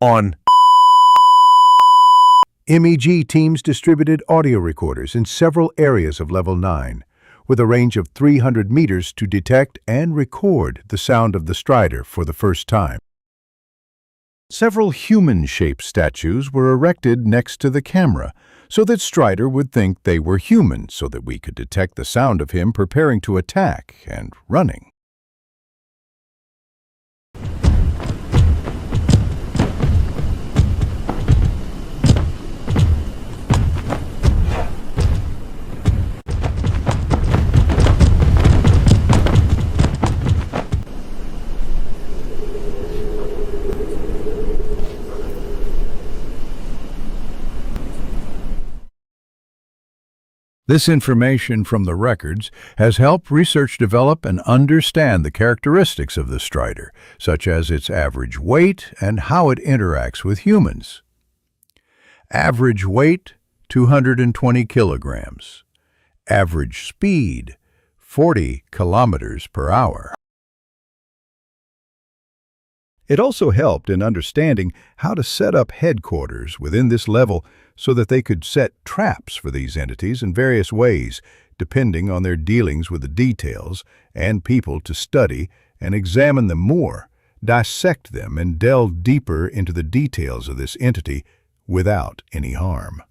On M.E.G teams distributed audio recorders in several areas of Level 9, with a range of 300 meters to detect and record the sound of the Strider for the first time. Several human-shaped statues were erected next to the camera so that Strider would think they were human, so that we could detect the sound of him preparing to attack and running. This information from the records has helped research develop and understand the characteristics of the Strider, such as its average weight and how it interacts with humans. Average weight, 220 kilograms. Average speed, 40 kilometers per hour. It also helped in understanding how to set up headquarters within this level so that they could set traps for these entities in various ways, depending on their dealings with the details, and people to study and examine them more, dissect them, and delve deeper into the details of this entity without any harm.